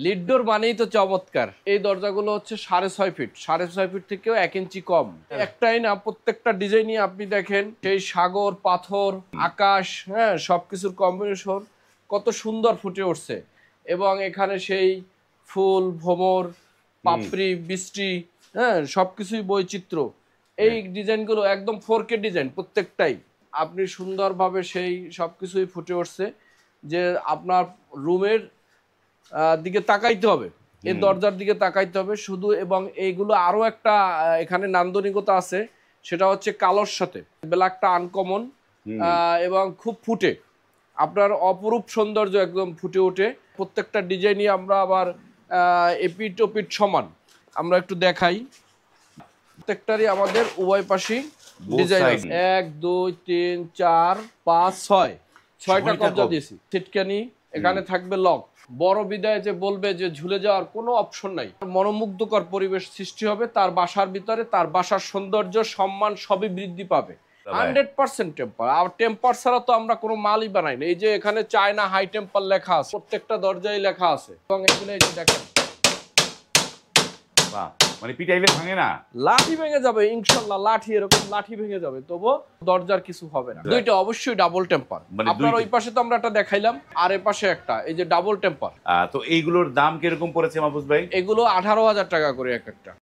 Lead ডোর মানেই তো চমৎকার। এই দরজাগুলো হচ্ছে 6.5 ফিট, 6.5 ফিট থেকেও 1 ইঞ্চি কম। একটাই না, প্রত্যেকটা ডিজাইনই আপনি দেখেন সেই সাগর, পাথর, আকাশ, হ্যাঁ, সবকিছুর কম্বিনেশন কত সুন্দর ফুটে উঠছে। এবং এখানে সেই ফুল, ভ্রমর, পাপড়ি, বৃষ্টি, হ্যাঁ, সবকিছুই বৈচিত্র্য। এই ডিজাইনগুলো একদম 4K ডিজাইন প্রত্যেকটাই। আপনি সুন্দরভাবে সেই সবকিছুই ফুটে উঠছে যে আপনার রুমের দিকে তাকাইতে হবে, এই দরজার দিকে তাকাইতে হবে শুধু। এবং এইগুলো আরো একটা এখানে নান্দনিকতা আছে, সেটা হচ্ছে কালোর সাথে ব্ল্যাকটা আনকমন এবং খুব ফুটে, আপনার অপরূপ সৌন্দর্য একদম ফুটে ওঠে। প্রত্যেকটা ডিজাইনই আমরা আবার এপিট ওপিট সমান। আমরা একটু দেখাই, প্রত্যেকটারই আমাদের উভয় পাশেই ডিজাইন আছে। 1 2 3 4 5 6 6টা কবজা দিয়েছি। সিটকানি এখানে থাকবে লক। বড় বিদায় যে বলবে যে ঝুলে যাওয়ার কোনো অপশন নাই। মনোমুগ্ধকর পরিবেশ সৃষ্টি হবে তার বাসার ভিতরে, তার বাসার সৌন্দর্য, সম্মান সবই বৃদ্ধি পাবে। 100% টেম্পার। আর টেম্পার ছাড়া তো আমরা কোনো মালই বানাই না। এই যে এখানে চায়না হাই টেম্পার লেখা আছে, প্রত্যেকটা দরজায় লেখা আছে। এবং এগুলো এই যে দেখেন, বাহ, মানে পিটাইলে ভাঙে না, লাঠি ভেঙে যাবে ইনশাআল্লাহ, লাঠি এরকম লাঠি ভেঙে যাবে, তবুও দরজার কিছু হবে না। দুইটা অবশ্যই ডাবল টেম্পার। মানে আপনার ওই পাশে তো আমরা একটা দেখাইলাম, আর এই পাশে একটা, এই যে ডাবল টেম্পার। তো এইগুলোর দাম কিরকম পড়েছে মাহফুজ ভাই? এগুলো 18,000 টাকা করে এক একটা।